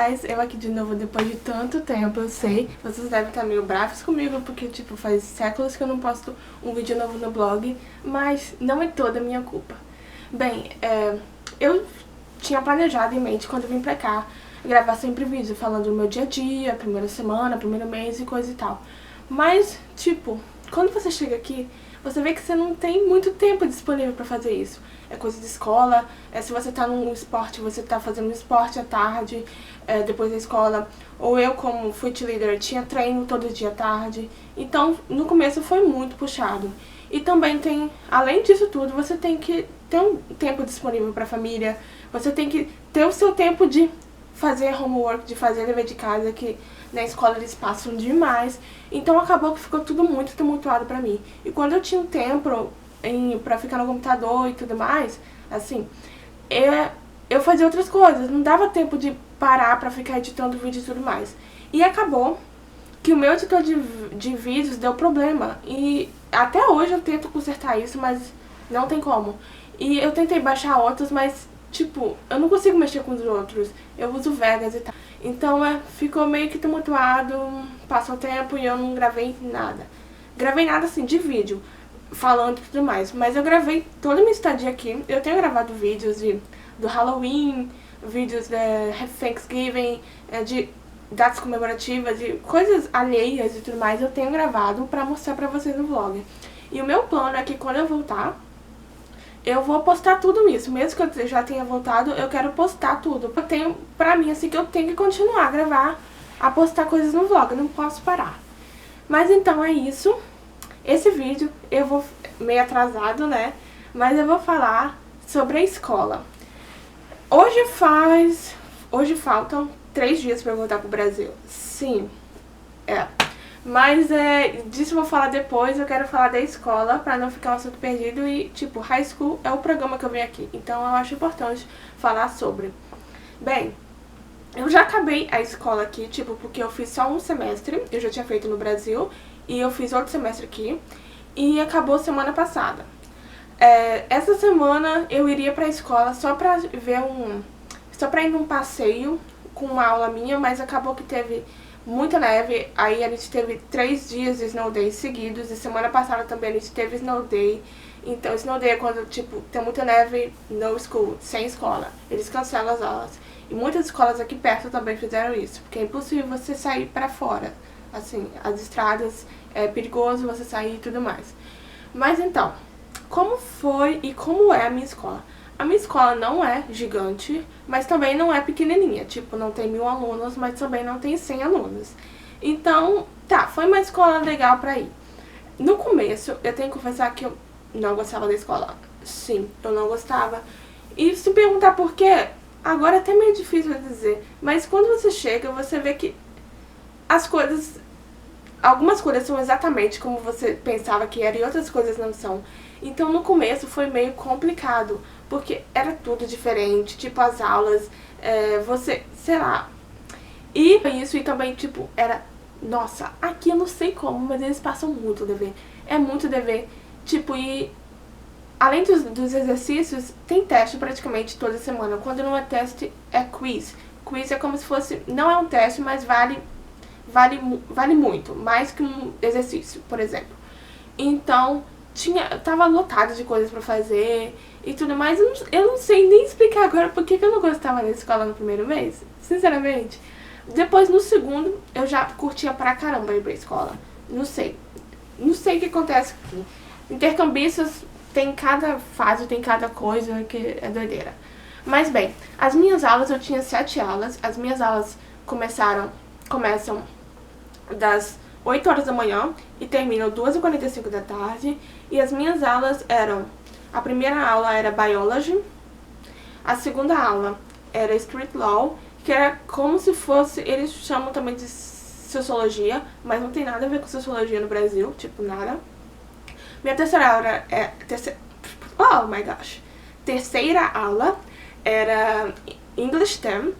guys, eu aqui de novo depois de tanto tempo, eu sei. Vocês devem estar meio bravos comigo, porque tipo, faz séculos que eu não posto um vídeo novo no blog. Mas não é toda a minha culpa. Bem, eu tinha planejado em mente quando eu vim pra cá gravar sempre vídeo falando do meu dia a dia, primeira semana, primeiro mês e coisa e tal. Mas, tipo, quando você chega aqui, você vê que você não tem muito tempo disponível pra fazer isso. É coisa de escola, se você tá num esporte, você tá fazendo um esporte à tarde, depois da escola. Ou eu, como foot leader, tinha treino todo dia à tarde. Então, no começo foi muito puxado. E também tem, além disso tudo, você tem que ter um tempo disponível pra família. Você tem que ter o seu tempo de fazer homework, de fazer dever de casa, que na escola eles passam demais. Então acabou que ficou tudo muito tumultuado pra mim. E quando eu tinha um tempo pra ficar no computador e tudo mais, assim, eu fazia outras coisas. Não dava tempo de parar pra ficar editando vídeo e tudo mais. E acabou que o meu editor de vídeos deu problema. E até hoje eu tento consertar isso, mas não tem como. E eu tentei baixar outros, mas tipo, eu não consigo mexer com os outros. Eu uso Vegas e tal. Então ficou meio que tumultuado, passou o tempo e eu não gravei nada. Gravei nada assim de vídeo, falando e tudo mais. Mas eu gravei toda a minha estadia aqui. Eu tenho gravado vídeos do Halloween, vídeos de Thanksgiving, de datas comemorativas, de coisas alheias e tudo mais. Eu tenho gravado pra mostrar pra vocês no vlog. E o meu plano é que quando eu voltar, eu vou postar tudo isso. Mesmo que eu já tenha voltado, eu quero postar tudo. Eu tenho, pra mim, assim, que eu tenho que continuar a gravar, a postar coisas no vlog. Eu não posso parar. Mas então é isso. Esse vídeo, eu vou meio atrasado, né? Mas eu vou falar sobre a escola. Hoje faltam 3 dias pra eu voltar pro Brasil. Sim, Mas disso eu vou falar depois, eu quero falar da escola pra não ficar um assunto perdido e, tipo, high school é o programa que eu vim aqui, então eu acho importante falar sobre. Bem, eu já acabei a escola aqui, tipo, porque eu fiz só um semestre, eu já tinha feito no Brasil, e eu fiz outro semestre aqui, e acabou semana passada. Essa semana eu iria pra escola só pra só pra ir num passeio com uma aula minha, mas acabou que teve muita neve, aí a gente teve 3 dias de snow day seguidos, e semana passada também a gente teve snow day. Então snow day é quando, tipo, tem muita neve, no school, sem escola, eles cancelam as aulas. E muitas escolas aqui perto também fizeram isso, porque é impossível você sair pra fora, assim, as estradas, é perigoso você sair e tudo mais. Mas então, como foi e como é a minha escola? A minha escola não é gigante, mas também não é pequenininha. Tipo, não tem 1000 alunos, mas também não tem 100 alunos. Então, foi uma escola legal pra ir. No começo, eu tenho que confessar que eu não gostava da escola. Sim, eu não gostava. E se perguntar por quê, agora é até meio difícil de dizer. Mas quando você chega, você vê que algumas coisas são exatamente como você pensava que era e outras coisas não são. Então, no começo foi meio complicado, porque era tudo diferente, tipo, as aulas, sei lá. E isso, e também, tipo, nossa, aqui eu não sei como, mas eles passam muito dever. É muito dever, tipo, e além dos exercícios, tem teste praticamente toda semana. Quando não é teste, é quiz. Quiz é como se fosse, não é um teste, mas vale muito, mais que um exercício, por exemplo. Então, tava lotado de coisas pra fazer e tudo mais. Eu não sei nem explicar agora porque que eu não gostava da escola no primeiro mês, sinceramente. Depois, no segundo, eu já curtia pra caramba ir pra escola. Não sei o que acontece aqui. Intercambistas tem cada fase, tem cada coisa que é doideira. Mas bem, as minhas aulas, eu tinha 7 aulas. As minhas aulas começam das 8 horas da manhã e terminam 2h45 da tarde. E as minhas aulas eram... A primeira aula era Biology. A segunda aula era Street Law, que era como se fosse... Eles chamam também de Sociologia, mas não tem nada a ver com Sociologia no Brasil. Tipo, nada. Minha terceira aula oh my gosh. Terceira aula era English 10.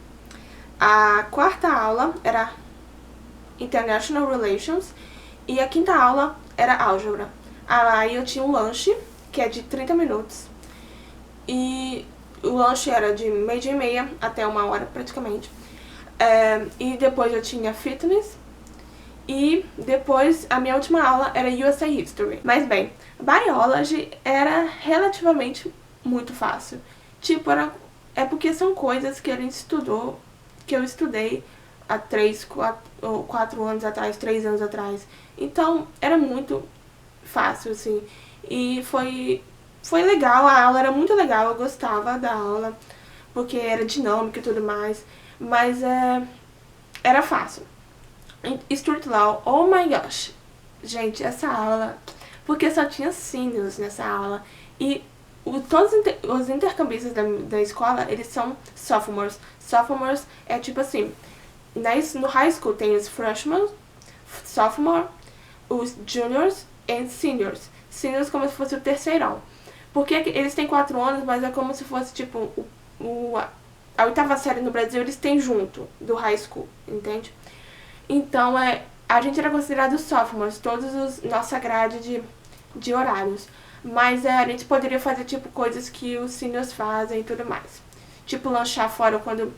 A quarta aula era International Relations. E a quinta aula era álgebra. Aí eu tinha um lanche, que é de 30 minutos. E o lanche era de 12h30 até 1h praticamente. E depois eu tinha fitness. E depois a minha última aula era USA History. Mas bem, Biology era relativamente muito fácil. Tipo, é porque são coisas que a gente estudou, que eu estudei há 4 anos atrás, 3 anos atrás. Então, era muito fácil, assim. E foi legal, a aula era muito legal, eu gostava da aula, porque era dinâmica e tudo mais. Mas era fácil. Street Law, oh my gosh. Gente, essa aula... Porque só tinha seniors nessa aula. E todos os intercambistas da escola, eles são sophomores. Sophomores é tipo assim... No high school tem os freshmen, sophomore, os juniors e seniors. Seniors como se fosse o terceirão. Porque eles têm 4 anos, mas é como se fosse tipo... a 8ª série no Brasil eles têm junto do high school, entende? Então, a gente era considerado sophomores, nossa grade de horários. Mas a gente poderia fazer, tipo, coisas que os seniors fazem e tudo mais. Tipo, lanchar fora quando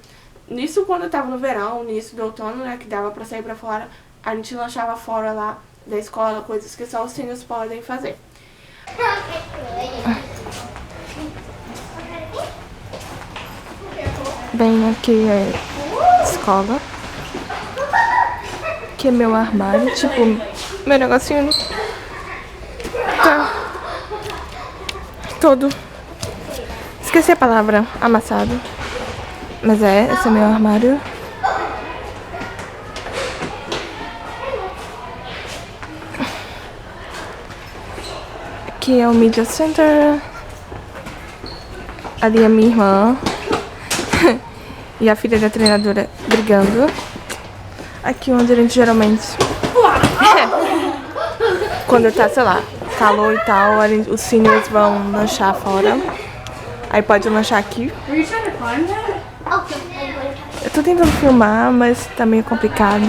eu tava no verão, no início do outono, né, que dava pra sair pra fora, a gente lanchava fora lá da escola, coisas que só os seniors podem fazer. Bem, aqui é escola. Aqui é meu armário, tipo, meu negocinho tá todo, esqueci a palavra, amassado. Mas esse é meu armário. Aqui é o Media Center. Ali é minha irmã e a filha da treinadora brigando. Aqui onde a gente geralmente... Quando tá, sei lá, calor e tal, os seniors vão lanchar fora. Aí pode lanchar aqui. Eu tô tentando filmar, mas tá meio complicado.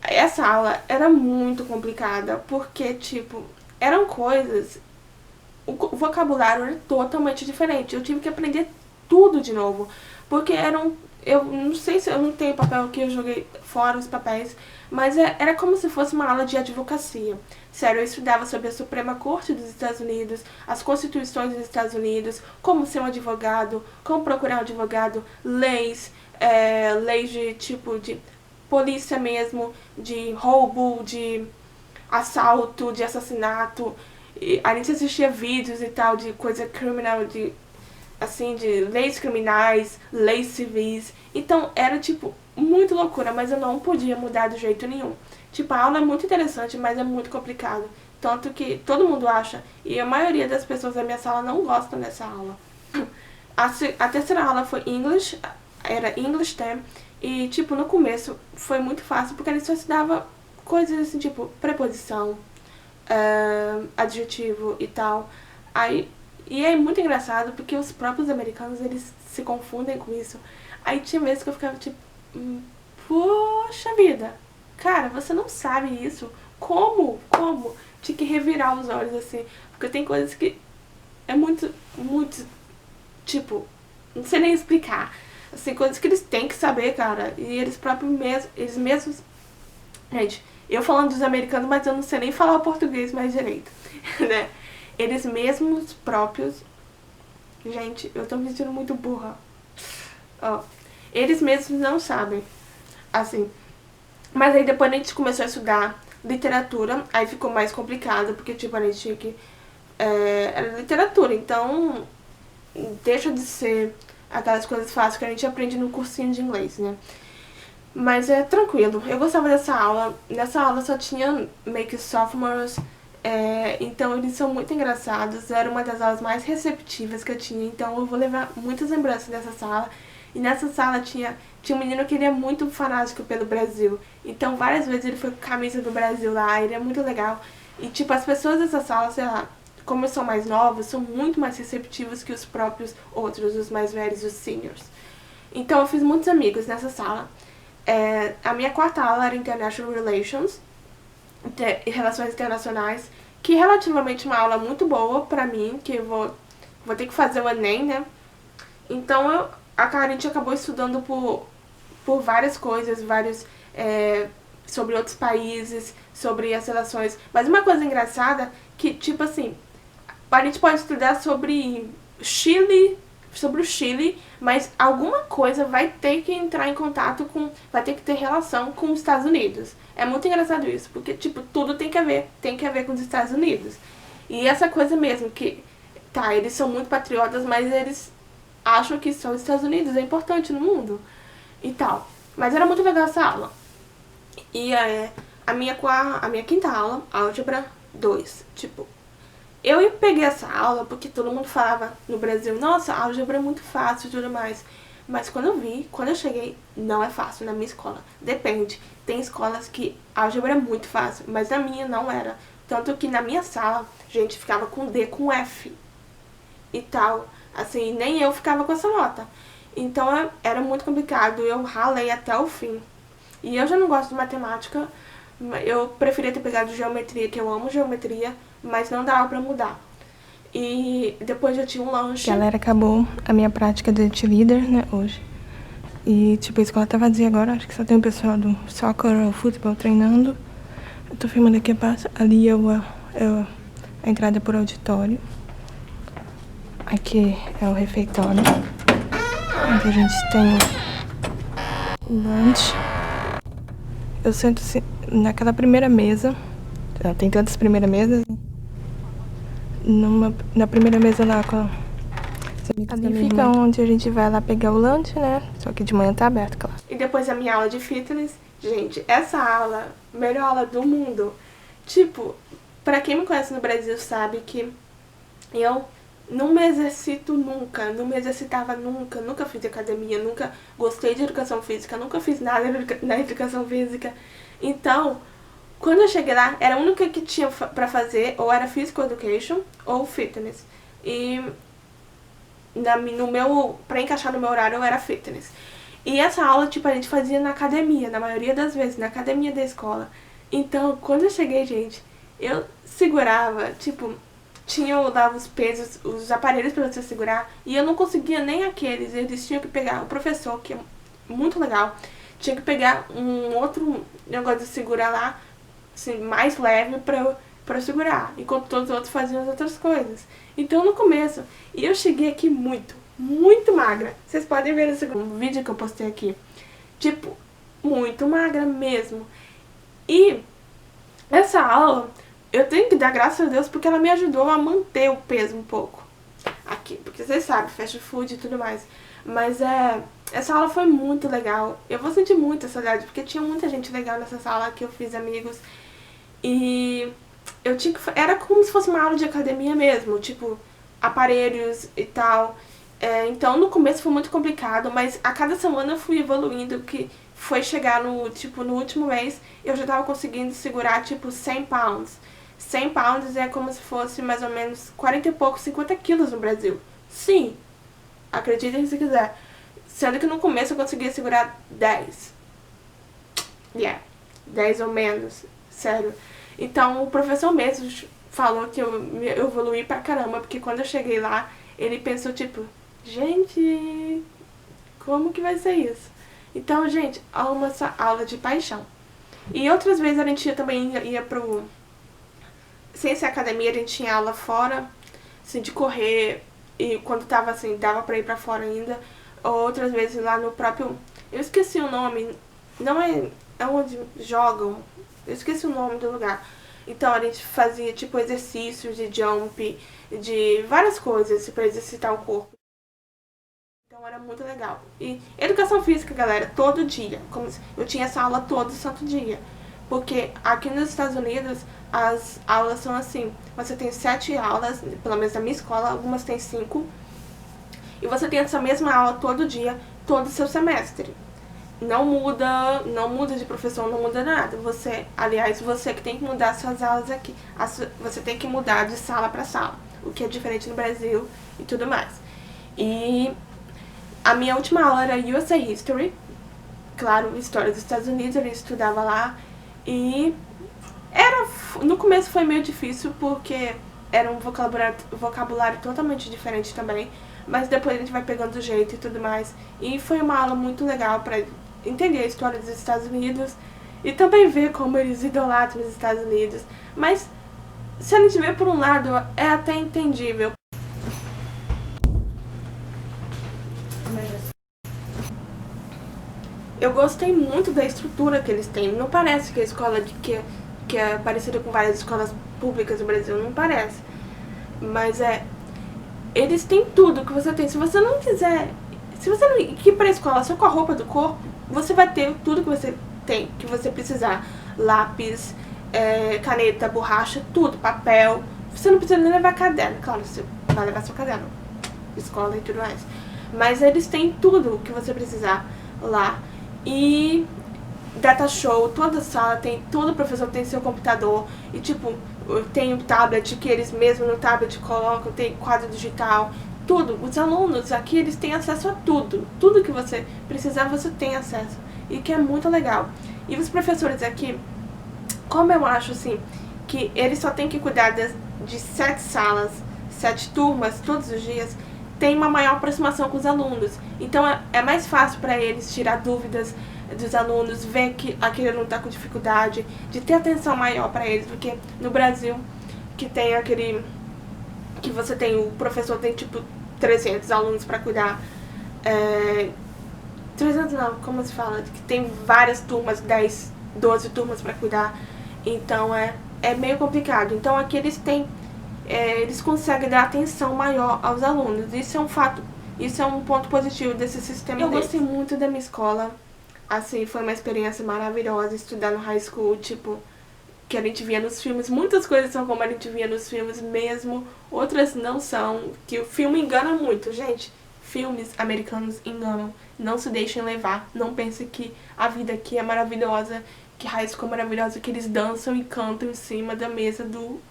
Essa aula era muito complicada, porque, tipo, eram coisas... O vocabulário era totalmente diferente. Eu tive que aprender tudo de novo, porque eu não sei se eu não tenho papel aqui, eu joguei fora os papéis, mas era como se fosse uma aula de advocacia. Sério, eu estudava sobre a Suprema Corte dos Estados Unidos, as constituições dos Estados Unidos, como ser um advogado, como procurar um advogado, leis de tipo de polícia mesmo, de roubo, de assalto, de assassinato. E a gente assistia vídeos e tal de coisa criminal, de leis criminais, leis civis. Então era tipo muito loucura, mas eu não podia mudar de jeito nenhum. Tipo, a aula é muito interessante, mas é muito complicado. Tanto que todo mundo acha, e a maioria das pessoas da minha sala não gostam dessa aula. A terceira aula foi English, era English Term, e tipo, no começo foi muito fácil, porque a gente só estudava coisas assim, tipo, preposição, adjetivo e tal. E é muito engraçado porque os próprios americanos, eles se confundem com isso. Aí tinha vezes que eu ficava tipo, poxa vida, cara, você não sabe isso? Como? Tinha que revirar os olhos assim, porque tem coisas que é muito, tipo, não sei nem explicar. Assim, coisas que eles têm que saber, cara, e eles mesmos, gente, eu falando dos americanos, mas eu não sei nem falar o português mais direito, né? Eles mesmos próprios... Gente, eu tô me sentindo muito burra. Ó, eles mesmos não sabem. Assim. Mas aí depois a gente começou a estudar literatura. Aí ficou mais complicado, porque tipo, a gente tinha que... era literatura, então... Deixa de ser aquelas coisas fáceis que a gente aprende no cursinho de inglês, né? Mas é tranquilo. Eu gostava dessa aula. Nessa aula só tinha meio que sophomores... então eles são muito engraçados, era uma das aulas mais receptivas que eu tinha, então eu vou levar muitas lembranças dessa sala. E nessa sala tinha um menino que ele é muito fanático pelo Brasil, então várias vezes ele foi com a camisa do Brasil lá, ele é muito legal. E tipo, as pessoas dessa sala, sei lá, como são mais novos, são muito mais receptivos que os próprios outros, os mais velhos, os seniors. Então eu fiz muitos amigos nessa sala. A minha quarta aula era International Relations, Relações Internacionais, que é relativamente uma aula muito boa pra mim, que eu vou ter que fazer o Enem, né? Então a gente acabou estudando por várias coisas, sobre outros países, sobre as relações. Mas uma coisa engraçada que, tipo assim, a gente pode estudar sobre o Chile, mas alguma coisa vai ter que entrar em contato vai ter que ter relação com os Estados Unidos. É muito engraçado isso, porque, tipo, tudo tem que ver com os Estados Unidos. E essa coisa mesmo, que, tá, eles são muito patriotas, mas eles acham que só os Estados Unidos é importante no mundo e tal. Mas era muito legal essa aula. E a minha quinta aula, álgebra 2, tipo, eu peguei essa aula porque todo mundo falava no Brasil, nossa, álgebra é muito fácil e tudo mais. Mas quando eu cheguei, não é fácil na minha escola. Depende. Tem escolas que álgebra é muito fácil, mas na minha não era. Tanto que na minha sala, gente ficava com D com F e tal. Assim, nem eu ficava com essa nota. Então era muito complicado, eu ralei até o fim. E eu já não gosto de matemática, eu preferia ter pegado geometria, que eu amo geometria, mas não dava pra mudar. E depois já tinha um lanche. Galera, acabou a minha prática de cheerleader, né, hoje. E, tipo, a escola tá vazia agora, acho que só tem o pessoal do soccer ou futebol treinando. Eu tô filmando aqui a parte, ali a entrada por auditório. Aqui é o refeitório, onde a gente tem o lanche. Eu sento naquela primeira mesa, tem tantas primeiras mesas, na primeira mesa lá com as amigas da minha irmã, onde a gente vai lá pegar o lanche, né? Só que de manhã tá aberto, claro. E depois a minha aula de fitness, gente, essa aula, melhor aula do mundo. Tipo, pra quem me conhece no Brasil sabe que eu não me exercito nunca, não me exercitava nunca fiz academia, nunca gostei de educação física, nunca fiz nada na educação física. Então, quando eu cheguei lá, era a única que tinha pra fazer, ou era Physical Education ou Fitness. E pra encaixar no meu horário, eu era Fitness. E essa aula, tipo, a gente fazia na academia, na maioria das vezes, na academia da escola. Então, quando eu cheguei, gente, eu segurava, tipo, eu dava os pesos, os aparelhos pra você segurar, e eu não conseguia nem aqueles, eles tinham que pegar, o professor, que é muito legal, tinha que pegar um outro negócio de segurar lá, assim, mais leve pra eu segurar, enquanto todos os outros faziam as outras coisas. Então, no começo, e eu cheguei aqui muito magra. Vocês podem ver nesse vídeo que eu postei aqui. Tipo, muito magra mesmo. E essa aula, eu tenho que dar graças a Deus porque ela me ajudou a manter o peso um pouco aqui, porque vocês sabem, fast food e tudo mais. Mas essa aula foi muito legal. Eu vou sentir muita saudade, porque tinha muita gente legal nessa sala que eu fiz amigos. E era como se fosse uma aula de academia mesmo, tipo, aparelhos e tal. Então no começo foi muito complicado, mas a cada semana eu fui evoluindo, que foi chegar no último mês, eu já tava conseguindo segurar, tipo, 100 pounds. 100 pounds é como se fosse mais ou menos 40 e pouco, 50 quilos no Brasil. Sim, acreditem se quiser. Sendo que no começo eu conseguia segurar 10. 10 ou menos, sério. Então o professor mesmo falou que eu evoluí pra caramba, porque quando eu cheguei lá, ele pensou, tipo, gente, como que vai ser isso? Então, gente, amo essa aula de paixão. E outras vezes a gente também ia pro... Sem ser academia, a gente tinha aula fora, assim, de correr. E quando tava assim, dava pra ir pra fora ainda. Ou outras vezes lá no próprio... Eu esqueci o nome. Não é onde jogam. Eu esqueci o nome do lugar. Então a gente fazia, tipo, exercícios de jump, de várias coisas pra exercitar o corpo. Então era muito legal. E educação física, galera, todo dia. Eu tinha essa aula todo santo dia. Porque aqui nos Estados Unidos, as aulas são assim. Você tem 7 aulas, pelo menos na minha escola, algumas tem 5. E você tem essa mesma aula todo dia, todo o seu semestre. Não muda de professor, não muda nada. Você que tem que mudar suas aulas aqui. Você tem que mudar de sala para sala, o que é diferente no Brasil e tudo mais. E a minha última aula era USA History, claro, história dos Estados Unidos, eu estudava lá. E no começo foi meio difícil porque era um vocabulário totalmente diferente também. mas depois a gente vai pegando o jeito e tudo mais. E foi uma aula muito legal pra entender a história dos Estados Unidos e também ver como eles idolatram os Estados Unidos. Mas se a gente vê por um lado, é até entendível. Eu gostei muito da estrutura que eles têm. Não parece que a escola que é parecida com várias escolas públicas do Brasil, não parece. Mas eles têm tudo que você tem. Se você não quiser, se você não ir pra escola só com a roupa do corpo, você vai ter tudo que você tem, que você precisar. Lápis, caneta, borracha, tudo, papel. Você não precisa nem levar caderno. Claro, você vai levar seu caderno, escola e tudo mais. Mas eles têm tudo que você precisar lá. E data show, toda sala tem, todo professor tem seu computador. E tipo, tem o tablet que eles mesmo no tablet colocam, tem quadro digital, tudo. Os alunos aqui, eles têm acesso a tudo. Tudo que você precisar, você tem acesso. E que é muito legal. E os professores aqui, como eu acho assim, que eles só têm que cuidar de 7 salas, 7 turmas todos os dias, tem uma maior aproximação com os alunos. Então é mais fácil para eles tirar dúvidas dos alunos, ver que aquele aluno está com dificuldade, de ter atenção maior para eles, porque no Brasil, que tem aquele, que você tem, o professor tem tipo 300 alunos para cuidar, 300 não, como se fala, que tem várias turmas, 10, 12 turmas para cuidar, então é meio complicado. Então aqui eles têm, eles conseguem dar atenção maior aos alunos. Isso é um fato, isso é um ponto positivo desse sistema. Eu gostei muito da minha escola, assim, foi uma experiência maravilhosa estudar no high school, tipo, que a gente via nos filmes. Muitas coisas são como a gente via nos filmes mesmo, outras não são, que o filme engana muito, gente. Filmes americanos enganam, não se deixem levar, não pensem que a vida aqui é maravilhosa, que high school é maravilhosa, que eles dançam e cantam em cima da mesa do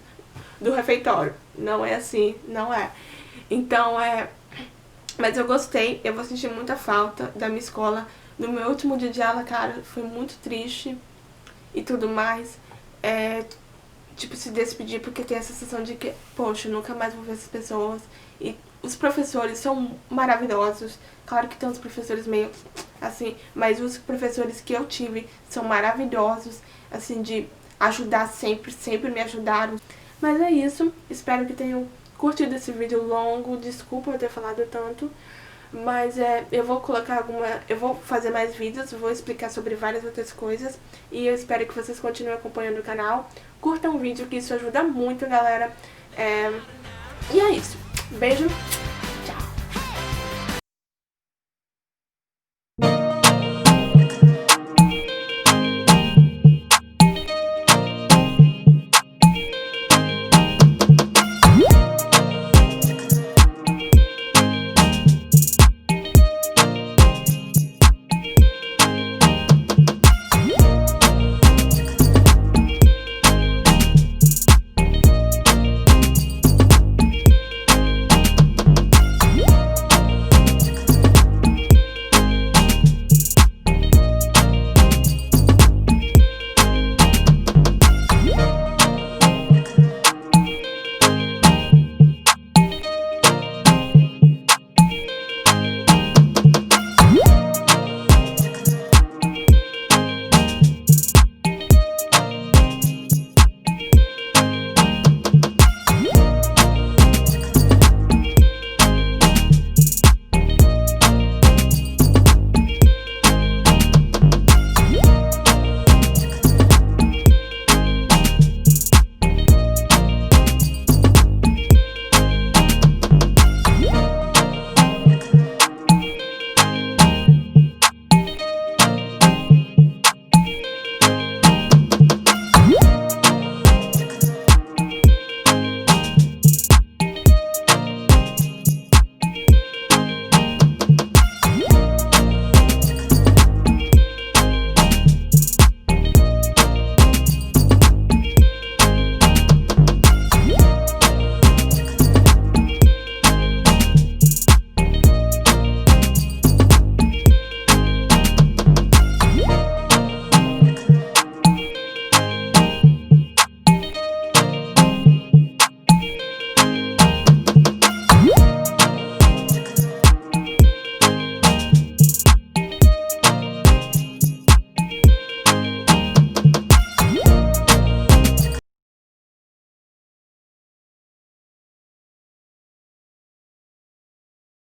refeitório. Não é assim, não é. Então mas eu gostei, eu vou sentir muita falta da minha escola. No meu último dia de aula, cara, foi muito triste e tudo mais. Tipo, se despedir, porque tem a sensação de que, poxa, eu nunca mais vou ver essas pessoas. E os professores são maravilhosos. Claro que tem uns professores meio assim, mas os professores que eu tive são maravilhosos, assim, de ajudar sempre, sempre me ajudaram. Mas é isso, espero que tenham curtido esse vídeo longo, desculpa eu ter falado tanto, mas eu vou colocar eu vou fazer mais vídeos, vou explicar sobre várias outras coisas, e eu espero que vocês continuem acompanhando o canal, curtam o vídeo que isso ajuda muito, galera, e é isso, beijo!